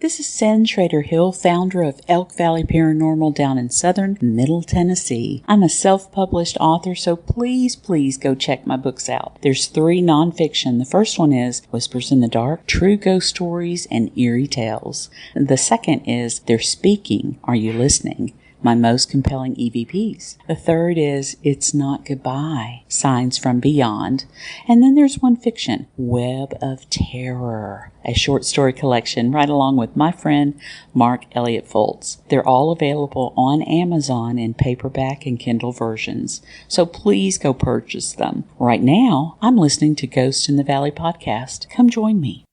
This is Sen Schrader Hill, founder of Elk Valley Paranormal down in southern Middle Tennessee. I'm a self-published author, so please go check my books out. There's 3 nonfiction. The first one is Whispers in the Dark, True Ghost Stories, and Eerie Tales. The second is They're Speaking, Are You Listening? My most compelling EVPs. The third is It's Not Goodbye, Signs from Beyond. And then there's one fiction, Web of Terror, a short story collection right along with my friend Mark Elliott Foltz. They're all available on Amazon in paperback and Kindle versions, so please go purchase them. Right now, I'm listening to Ghost in the Valley podcast. Come join me.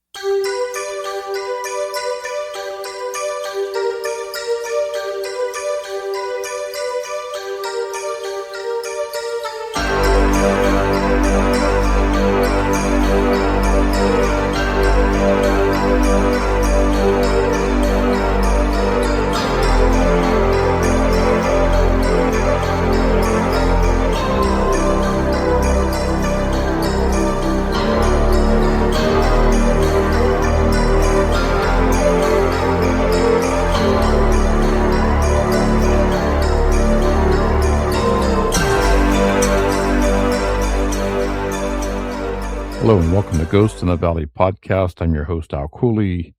Hello and welcome to Ghost in the Valley podcast. I'm your host, Al Cooley.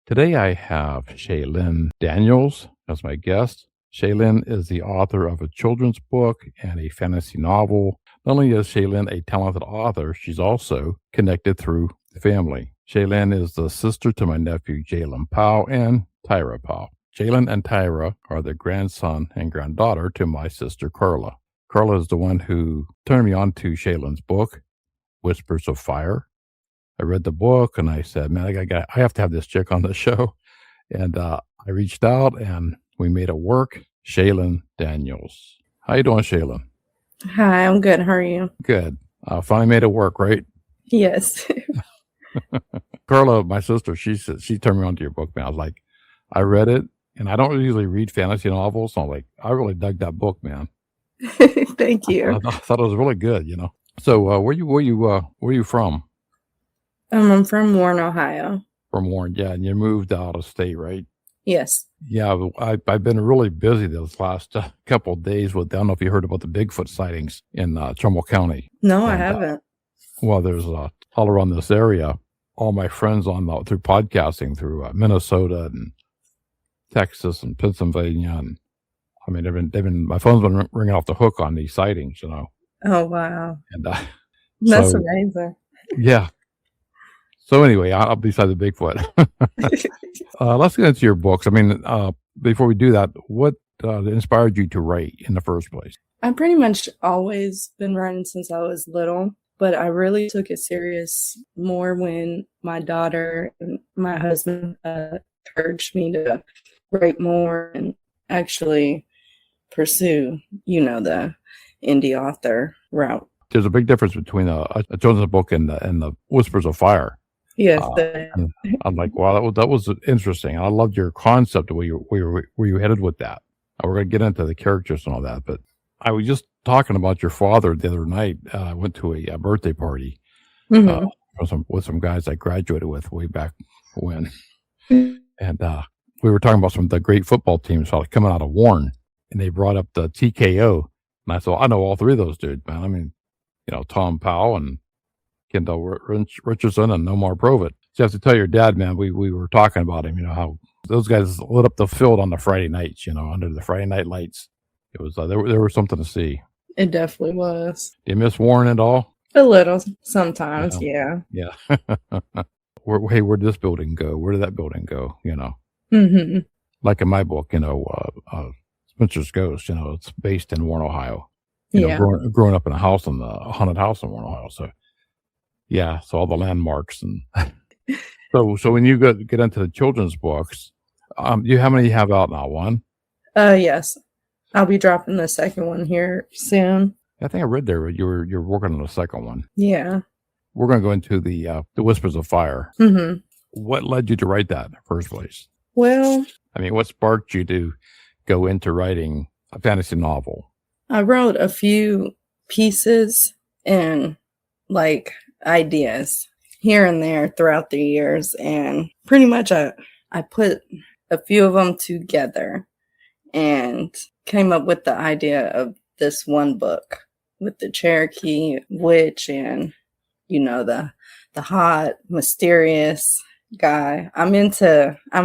Today I have Shailyn Daniels as my guest. Shailyn is the author of a children's book and a fantasy novel. Not only is Shailyn a talented author, she's also connected through the family. Shailyn is the sister to my nephew, Jalen Powell and Tyra Powell. Jalen and Tyra are the grandson and granddaughter to my sister, Carla. Carla is the one who turned me on to Shailyn's book, Whispers of Fire. I read the book and I said, man, I have to have this chick on the show. And I reached out and we made it work. Shailyn Daniels. How you doing, Shailyn? Hi, I'm good. How are you? Good. Finally made it work, right? Yes. Carla, my sister, she turned me on to your book, man. I was like, I read it and I don't usually read fantasy novels. So I'm like, I really dug that book, man. Thank you. I thought it was really good, you know. So, where you from? I'm from Warren, Ohio. From Warren, yeah, and you moved out of state, right? Yes. Yeah, I've been really busy this last couple of days with. I don't know if you heard about the Bigfoot sightings in Trumbull County. No, I haven't. Well, there's all around this area. All my friends through podcasting through Minnesota and Texas and Pennsylvania, and I mean, they've been my phone's been ringing off the hook on these sightings, you know. Oh, wow. And that's amazing. Yeah. So anyway, I'll beside the Bigfoot. Let's get into your books. I mean, before we do that, what inspired you to write in the first place? I've pretty much always been writing since I was little, but I really took it serious more when my daughter and my husband encouraged me to write more and actually pursue, the indie author route. There's a big difference between a children's book and the Whispers of Fire. Yes. I'm like, wow, that was interesting. I loved your concept where you headed with that. We're going to get into the characters and all that, but I was just talking about your father the other night. I went to a birthday party with some guys I graduated with way back when. And we were talking about some of the great football teams coming out of Warren, and they brought up the TKO. And I thought, I know all 3 of those dudes, man. I mean, Tom Powell and Kendall Richardson and Nomar Provett. So you have to tell your dad, man, we were talking about him, how those guys lit up the field on the Friday nights, under the Friday night lights. It was, there was something to see. It definitely was. Do you miss Warren at all? A little, sometimes, yeah. Yeah. Where did this building go? Where did that building go? Mm-hmm. Like in my book, Spencer's Ghost, it's based in Warren, Ohio. Growing up in a haunted house in Warren, Ohio. So, yeah, so all the landmarks and so when you get into the children's books, how many you have out now? One? Yes, I'll be dropping the second one here soon. I think I read there you're working on the second one. Yeah, we're going to go into the Whispers of Fire. Mm-hmm. What led you to write that in the first place? Well, I mean, what sparked you to go into writing a fantasy novel? I wrote a few pieces and ideas here and there throughout the years, and pretty much I I put a few of them together and came up with the idea of this one book with the Cherokee witch and, the hot, mysterious guy. I'm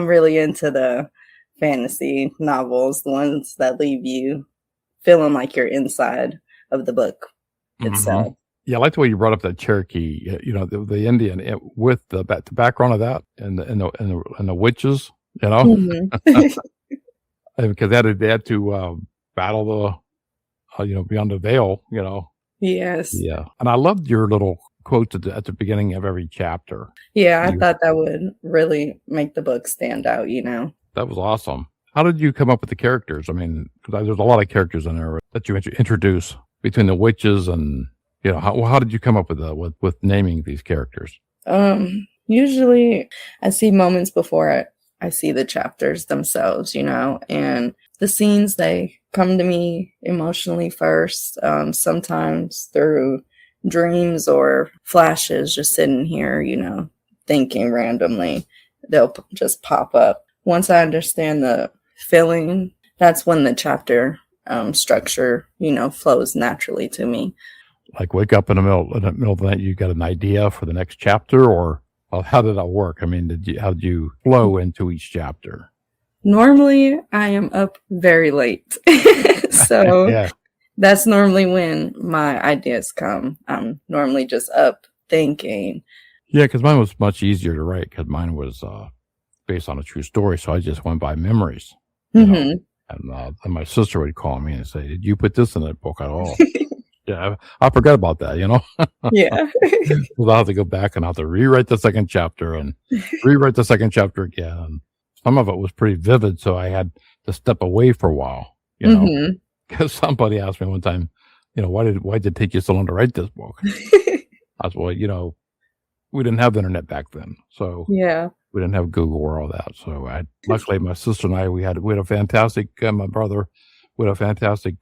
really into the fantasy novels, the ones that leave you feeling like you're inside of the book itself. Yeah, I like the way you brought up that Cherokee, the Indian with the background of that and the witches, because they had to battle the beyond the veil, Yes. Yeah, and I loved your little quotes at the beginning of every chapter. Yeah, I thought that would really make the book stand out. That was awesome. How did you come up with the characters? I mean, 'cause there's a lot of characters in there that you introduce between the witches and how did you come up with naming these characters? Usually I see moments before I see the chapters themselves, and the scenes, they come to me emotionally first, sometimes through dreams or flashes, just sitting here, thinking randomly. They'll just pop up. Once I understand the feeling, that's when the chapter structure, flows naturally to me. Like wake up in the middle of the night, you got an idea for the next chapter, or how did that work? I mean, how did you flow into each chapter? Normally, I am up very late. So yeah. That's normally when my ideas come. I'm normally just up thinking. Yeah, because mine was much easier to write because mine was based on a true story. So I just went by memories. And my sister would call me and say, "Did you put this in that book at all?" Yeah, I forgot about that, Yeah. Well, I'll have to go back and I'll have to rewrite the second chapter and rewrite the second chapter again. Some of it was pretty vivid, so I had to step away for a while, because somebody asked me one time, why did it take you so long to write this book? I was, well, we didn't have the internet back then, so yeah, we didn't have Google or all that. So luckily my sister and I, we had a fantastic, my brother, we had a fantastic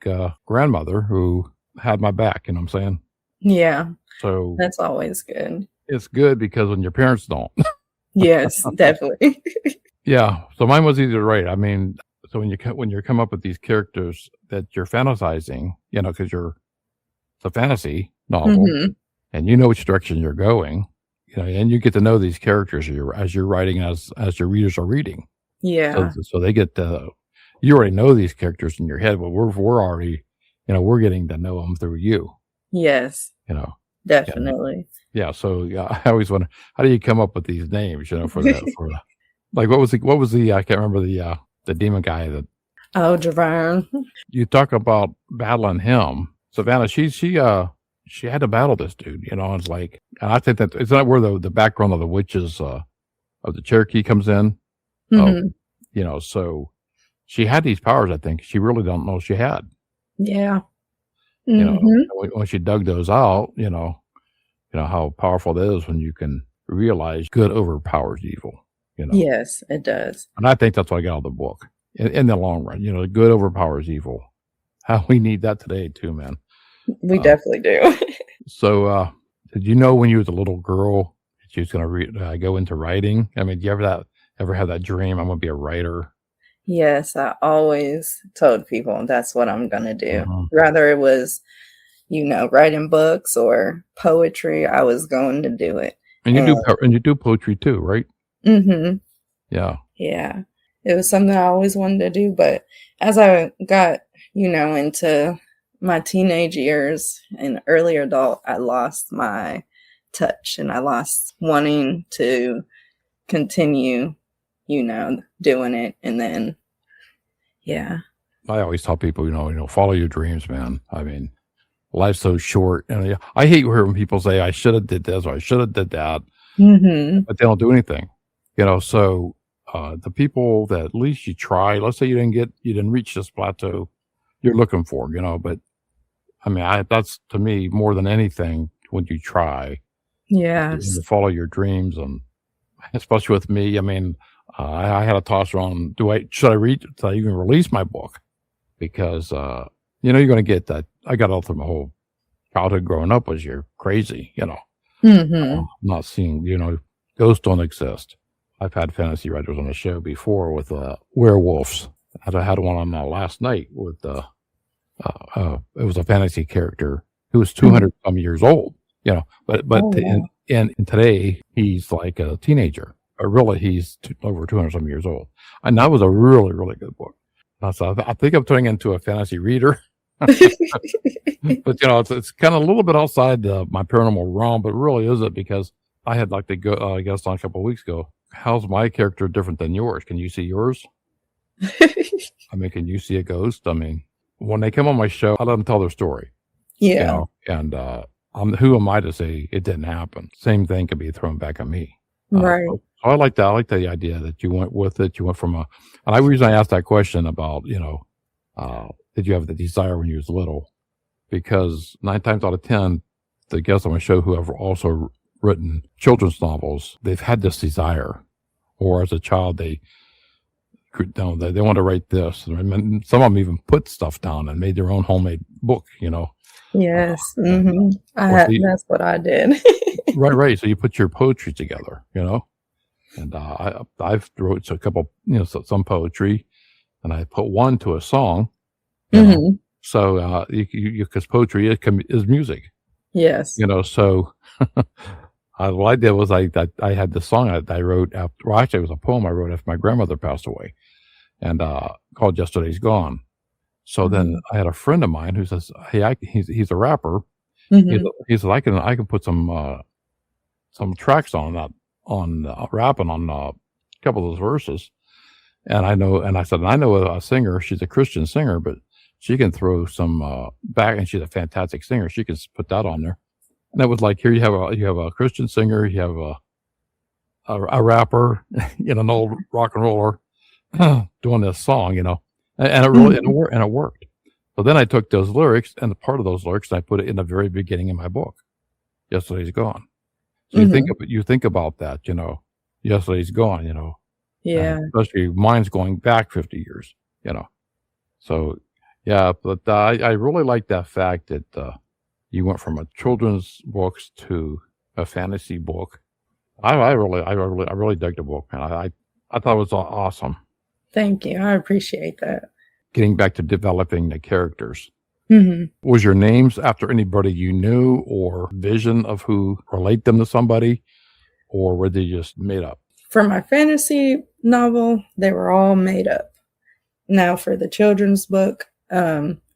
grandmother who had my back, you know what I'm saying? Yeah. So that's always good. It's good because when your parents don't. Yes, definitely. Yeah. So mine was easy to write. I mean, so when you come up with these characters that you're fantasizing, because it's a fantasy novel and which direction you're going, and you get to know these characters as you're writing, as your readers are reading. Yeah. So they get you already know these characters in your head, but we're already, we're getting to know them through you. Yes. Definitely. Yeah. So I always wonder, how do you come up with these names, for like, what was the, I can't remember the demon guy that. Oh, Javon. You talk about battling him. Savannah, she had to battle this dude, it's like, and I think that it's not where the background of the witches, of the Cherokee comes in. So she had these powers, I think. She really don't know she had. Yeah. When she dug those out, how powerful it is when you can realize good overpowers evil. Yes, it does. And I think that's what I got out of the book. In the long run, good overpowers evil. How we need that today too, man. We definitely do. So, did you know when you was a little girl that you was going to go into writing? I mean, do you ever have that dream? I'm going to be a writer. Yes, I always told people that's what I'm going to do. Rather it was, writing books or poetry, I was going to do it. And you do poetry too, right? Yeah. Yeah. It was something I always wanted to do, but as I got, into my teenage years and early adult, I lost my touch and I lost wanting to continue, doing it. And then, yeah. I always tell people, follow your dreams, man. I mean, life's so short. And I hate hearing people say, I should have did this or I should have did that. But they don't do anything. So the people that at least you try, let's say you didn't reach this plateau you're looking for, but I mean, that's to me more than anything when you try. Yes. To follow your dreams, and especially with me, I mean, I had a toss around, should I even release my book? Because, you're going to get that. I got out through my whole childhood growing up was you're crazy, not seeing, ghosts don't exist. I've had fantasy writers on the show before with werewolves. I had one on last night with it was a fantasy character who was 200 some years old, but wow. and today he's like a teenager. Really, he's over 200 some years old. And that was a really, really good book. So I think I'm turning into a fantasy reader. But it's kind of a little bit outside my paranormal realm, but really isn't, because I had like the guest on a couple of weeks ago. How's my character different than yours? Can you see yours? I mean, can you see a ghost? I mean, when they come on my show, I let them tell their story. Yeah. And who am I to say it didn't happen? Same thing could be thrown back at me. Right. So I like that. I like the idea that you went with it. You went from and the reason I asked that question about, did you have the desire when you was little? Because 9 times out of 10, the guests on my show who have also written children's novels, they've had this desire, or as a child, they want to write this. And some of them even put stuff down and made their own homemade book, Yes. That's what I did. Right. So you put your poetry together, and I've wrote a couple, some poetry, and I put one to a song. So because poetry is music. Yes. So what I did was I had the song I wrote after. Well, actually, it was a poem I wrote after my grandmother passed away, and called "Yesterday's Gone." So then I had a friend of mine who says, "Hey, he's a rapper." He says, "I can put some tracks on rapping on a couple of those verses." And I said, I know a singer. She's a Christian singer, but she can throw some back, and she's a fantastic singer. She can put that on there. And it was like, here you have a Christian singer, you have a rapper, an old rock and roller doing this song, and it really and it worked. So then I took those lyrics, and a part of those lyrics, and I put it in the very beginning of my book, "Yesterday's Gone." So you think about that, yesterday's gone, Yeah. especially mine's going back 50 years, So yeah, but I really like that fact that you went from a children's books to a fantasy book. I really dug the book, man. I thought it was awesome. Thank you. I appreciate that. Getting back to developing the characters. Was your names after anybody you knew, or vision of who relate them to somebody, or were they just made up? For my fantasy novel, they were all made up. Now for the children's book,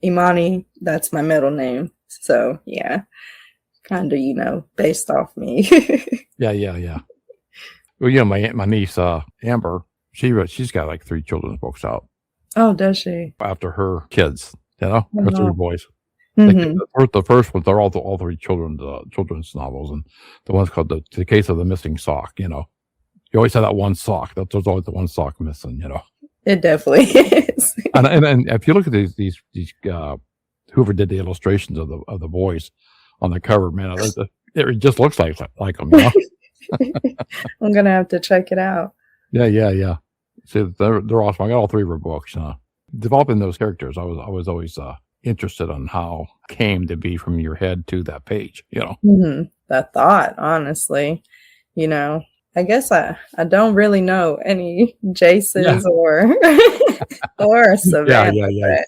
Imani, that's my middle name. So yeah, kind of, based off me. Yeah. Well, my niece, Amber, she's got like 3 children's books out. Oh, does she? After her kids, her 3 boys. The first ones are all 3 children's novels, and the one's called the Case of the Missing Sock. You always have that one sock. There's always the one sock missing. It definitely is. and if you look at these whoever did the illustrations of the boys on the cover, man, it just looks like them. I'm gonna have to check it out. Yeah. See, they're awesome. I got all 3 of her books. Developing those characters, I was always interested on how it came to be from your head to that page. That thought, honestly, I guess I don't really know any Jaces or Savannah.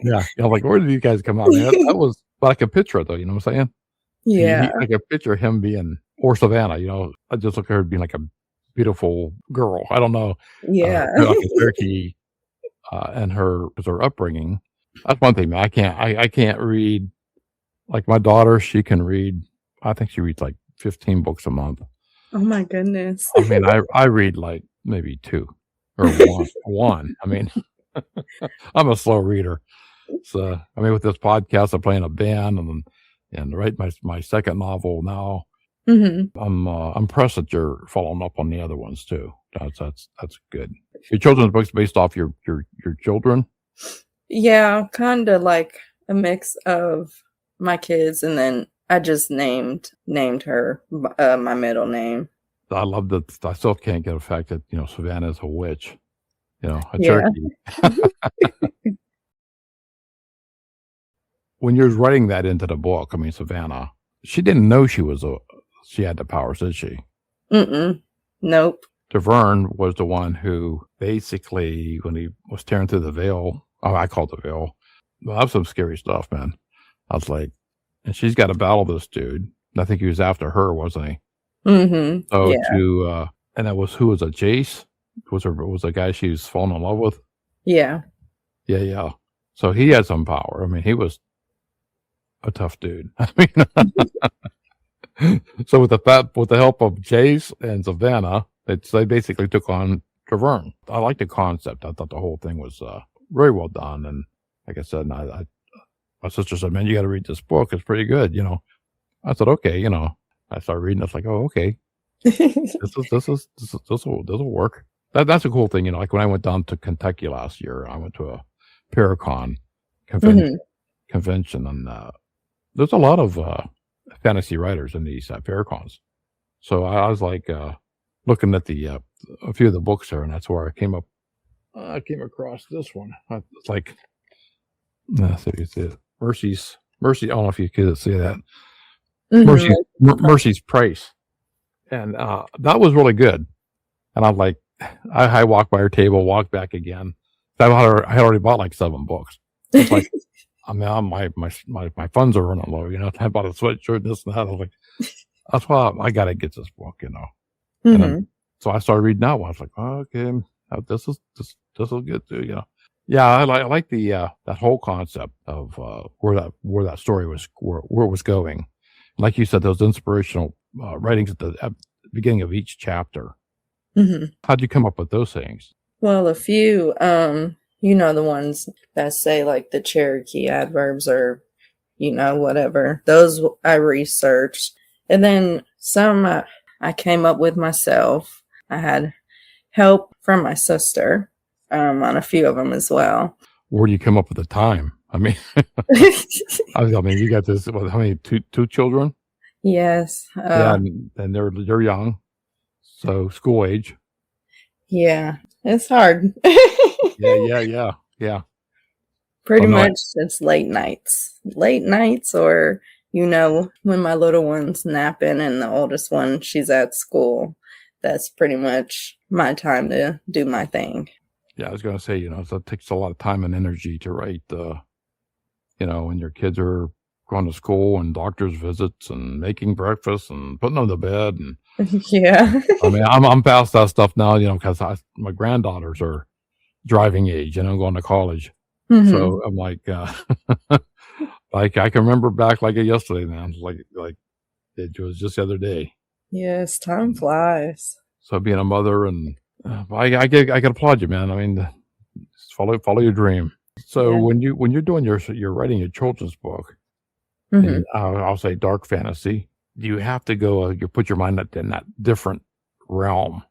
Yeah. Like, where did these guys come out? Man, that was, but I could picture it though. You know what I'm saying? Yeah. I could picture him being, or Savannah. I just look at her being like a beautiful girl. I don't know. Yeah. Like a Cherokee, and her upbringing. That's one thing, man. I can't read. Like my daughter, she can read. I think she reads like 15 books a month. Oh my goodness. I mean, I read like maybe 2 or one. I mean, I'm a slow reader. So, I mean, with this podcast, I'm playing a band and write my second novel now. I'm impressed that you're following up on the other ones too. That's good. Your children's books based off your children? Yeah, kind of like a mix of my kids, and then I just named her my middle name. I love that. I still can't get the fact that Savannah is a witch, a Cherokee. When you're writing that into the book, I mean, Savannah, she didn't know she had the powers, did she? Nope. Taverne was the one who basically, when he was tearing through the veil, I call it the veil. Well, that was some scary stuff, man. I was like, and she's got to battle this dude. I think he was after her, wasn't he? Mm-hmm. So Yeah. and that was, who was it? Jace? Was the guy she was falling in love with? Yeah. Yeah. So he had some power. I mean, he was a tough dude. I mean, so with the help of Jace and Savannah, they basically took on Taverne. I like the concept. I thought the whole thing was very well done. And like I said, my sister said, "Man, you got to read this book. It's pretty good." I said, "Okay." I started reading. It's like, "Oh, okay. This will work." That's a cool thing. Like when I went down to Kentucky last year, I went to a Paracon convention, and there's a lot of fantasy writers in these Paracons. So I was like looking at a few of the books there, and that's where I came across this one. It's like, let's see if you see it. Mercy. I don't know if you could see that. Mercy's Price, and that was really good. And I'm like, I walked by her table, walked back again. I had already bought like 7 books. It's like, I mean, my funds are running low. I bought a sweatshirt, this and that. I was like, that's why I got to get this book. And then, so I started reading that one. I was like, oh, okay, this will get to. Yeah, I like the that whole concept of where that story was, where it was going. Like you said, those inspirational writings at the beginning of each chapter. How'd you come up with those things? Well, a few, the ones that say like the Cherokee adverbs or, whatever. Those I researched. And then some I came up with myself. I had help from my sister on a few of them as well. Where do you come up with the time? I mean, you got this. How many? Two children? Yes. Yeah, and they're young, so school age. Yeah, it's hard. Yeah. Pretty much, it's late nights, or when my little one's napping and the oldest one, she's at school. That's pretty much my time to do my thing. Yeah, I was going to say, so it takes a lot of time and energy to write. When your kids are going to school and doctor's visits and making breakfast and putting them to bed. And yeah, I mean, I'm past that stuff now, because my granddaughters are driving age and I'm going to college. So I'm like, like I can remember back like yesterday, man. Like it was just the other day. Yes, time flies. So being a mother, and I can applaud you, man. I mean, follow your dream. So when you're doing you're writing your children's book, and I'll say dark fantasy, you have to go. You put your mind in that different realm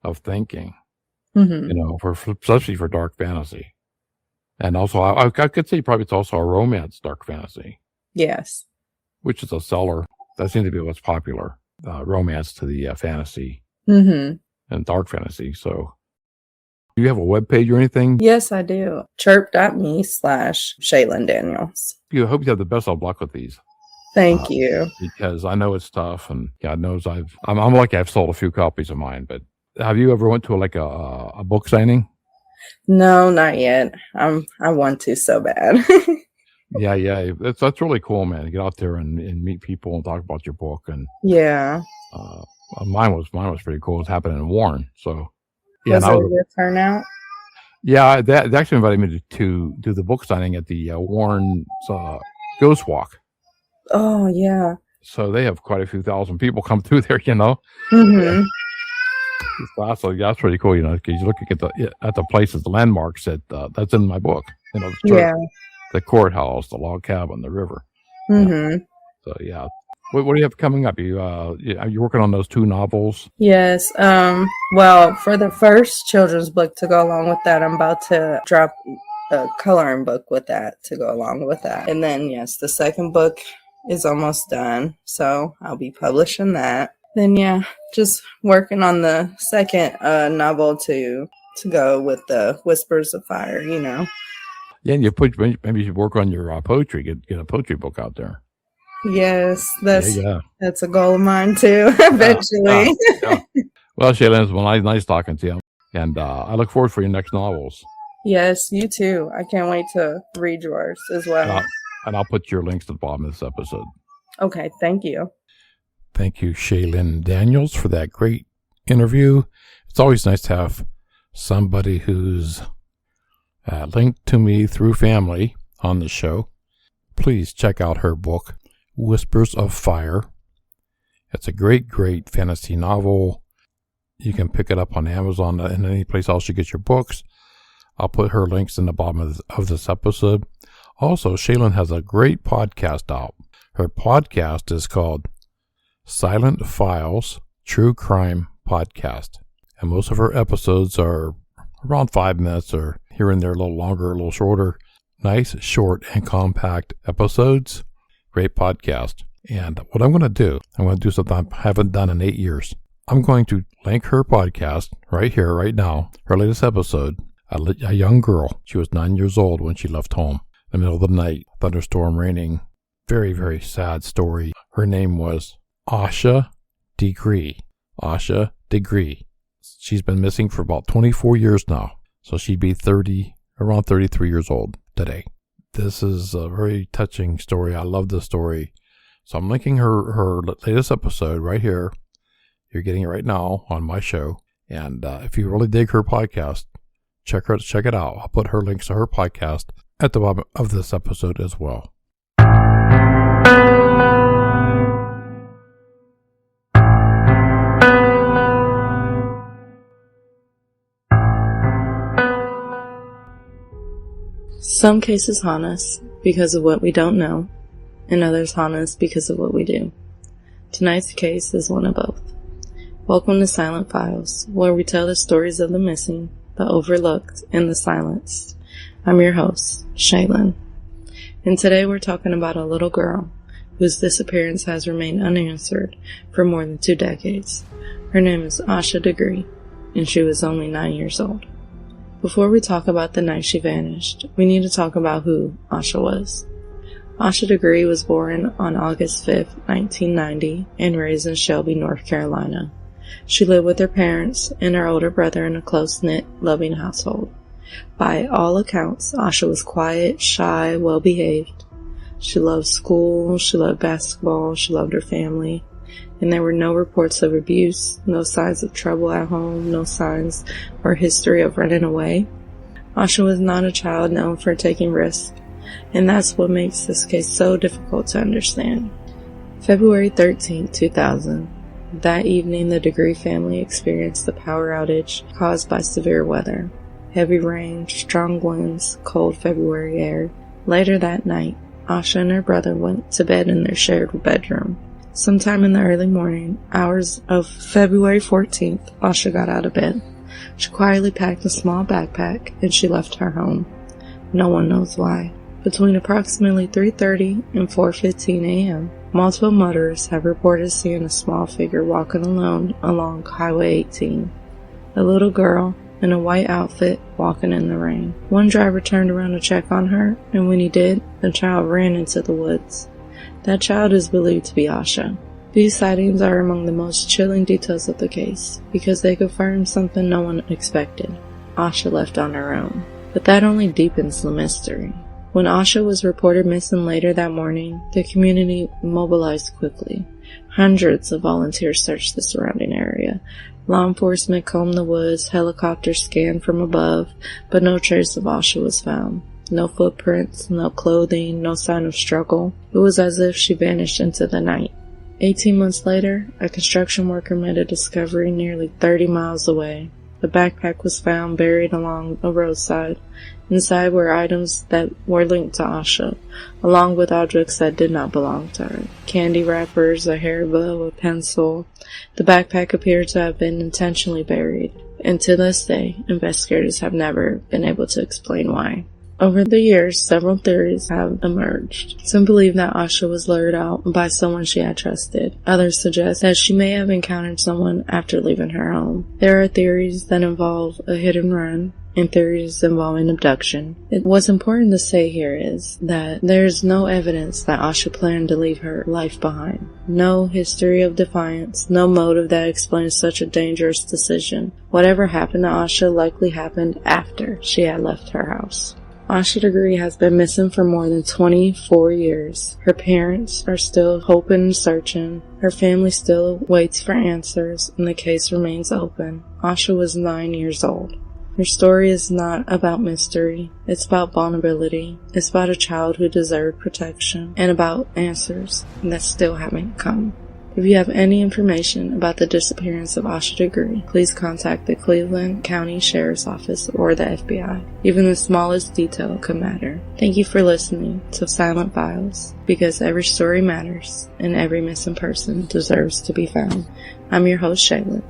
of thinking, especially for dark fantasy. And also, I could say probably it's also a romance dark fantasy. Yes, which is a seller. That seems to be what's popular. Romance to the fantasy and dark fantasy. So, do you have a web page or anything? Yes, I do. chirp.me/Shailyn Daniels. I hope you have the best of luck with these. Thank you. Because I know it's tough, and God knows I'm lucky I've sold a few copies of mine. But have you ever went to a book signing? No, not yet. I want to so bad. Yeah. That's really cool, man. To get out there and meet people and talk about your book. And yeah. Mine was pretty cool. It's happening in Warren. So was it a good turnout? Yeah, they actually invited me to do the book signing at the Warren Ghost Walk. Oh yeah. So they have quite a few thousand people come through there, So that's pretty cool, because you look at the places, the landmarks that's in my book. The church, the courthouse, the log cabin, the river. So yeah. What do you have coming up? Are you working on those 2 novels? Yes. Well, for the first children's book to go along with that, I'm about to drop a coloring book with that to go along with that. And then, yes, the second book is almost done. So I'll be publishing that. Then, yeah, just working on the second novel to go with the Whispers of Fire, Yeah, and maybe you should work on your poetry. Get a poetry book out there. Yes, that's a goal of mine too. Eventually. Yeah. Well, Shailyn, it's been nice talking to you. And I look forward for your next novels. Yes, you too. I can't wait to read yours as well. And I'll put your links at the bottom of this episode. Okay, thank you. Thank you, Shailyn Daniels, for that great interview. It's always nice to have somebody who's linked to me through family on the show. Please check out her book, Whispers of Fire. It's a great, great fantasy novel. You can pick it up on Amazon and any place else you get your books. I'll put her links in the bottom of this episode. Also, Shailyn has a great podcast out. Her podcast is called Silent Files True Crime Podcast. And most of her episodes are around 5 minutes or here and there, a little longer, a little shorter. Nice, short, and compact episodes. Great podcast. And what I'm going to do something I haven't done in 8 years. I'm going to link her podcast right here, right now, her latest episode. A young girl. She was 9 years old when she left home. In the middle of the night, thunderstorm, raining. Very, very sad story. Her name was Asha Degree. Asha Degree. She's been missing for about 24 years now. So she'd be around 33 years old today. This is a very touching story. I love this story. So I'm linking her latest episode right here. You're getting it right now on my show. And if you really dig her podcast, check it out. I'll put her links to her podcast at the bottom of this episode as well. Some cases haunt us because of what we don't know, and others haunt us because of what we do. Tonight's case is one of both. Welcome to Silent Files, where we tell the stories of the missing, the overlooked, and the silenced. I'm your host, Shailyn. And today we're talking about a little girl whose disappearance has remained unanswered for more than 2 decades. Her name is Asha Degree, and she was only 9 years old. Before we talk about the night she vanished, we need to talk about who Asha was. Asha Degree was born on August 5th, 1990, and raised in Shelby, North Carolina. She lived with her parents and her older brother in a close-knit, loving household. By all accounts, Asha was quiet, shy, well-behaved. She loved school, she loved basketball, she loved her family, and there were no reports of abuse, no signs of trouble at home, no signs or history of running away. Asha was not a child known for taking risks, and that's what makes this case so difficult to understand. February 13, 2000. That evening, the Degree family experienced a power outage caused by severe weather. Heavy rain, strong winds, cold February air. Later that night, Asha and her brother went to bed in their shared bedroom. Sometime in the early morning hours of February 14th, Asha got out of bed. She quietly packed a small backpack and she left her home. No one knows why. Between approximately 3:30 and 4:15 a.m., multiple motorists have reported seeing a small figure walking alone along Highway 18. A little girl in a white outfit walking in the rain. One driver turned around to check on her, and when he did, the child ran into the woods. That child is believed to be Asha. These sightings are among the most chilling details of the case, because they confirm something no one expected. Asha left on her own. But that only deepens the mystery. When Asha was reported missing later that morning, the community mobilized quickly. Hundreds of volunteers searched the surrounding area. Law enforcement combed the woods, helicopters scanned from above, but no trace of Asha was found. No footprints, no clothing, no sign of struggle. It was as if she vanished into the night. 18 months later, a construction worker made a discovery nearly 30 miles away. The backpack was found buried along a roadside. Inside were items that were linked to Asha, along with objects that did not belong to her. Candy wrappers, a hair bow, a pencil. The backpack appeared to have been intentionally buried, and to this day, investigators have never been able to explain why. Over the years, several theories have emerged. Some believe that Asha was lured out by someone she had trusted. Others suggest that she may have encountered someone after leaving her home. There are theories that involve a hit and run, and theories involving abduction. What's important to say here is that there's no evidence that Asha planned to leave her life behind. No history of defiance, no motive that explains such a dangerous decision. Whatever happened to Asha likely happened after she had left her house. Asha Degree has been missing for more than 24 years. Her parents are still hoping and searching. Her family still waits for answers, and the case remains open. Asha was 9 years old. Her story is not about mystery. It's about vulnerability. It's about a child who deserved protection, and about answers that still haven't come. If you have any information about the disappearance of Asha Degree, please contact the Cleveland County Sheriff's Office or the FBI. Even the smallest detail could matter. Thank you for listening to Silent Files, because every story matters and every missing person deserves to be found. I'm your host, Shailyn.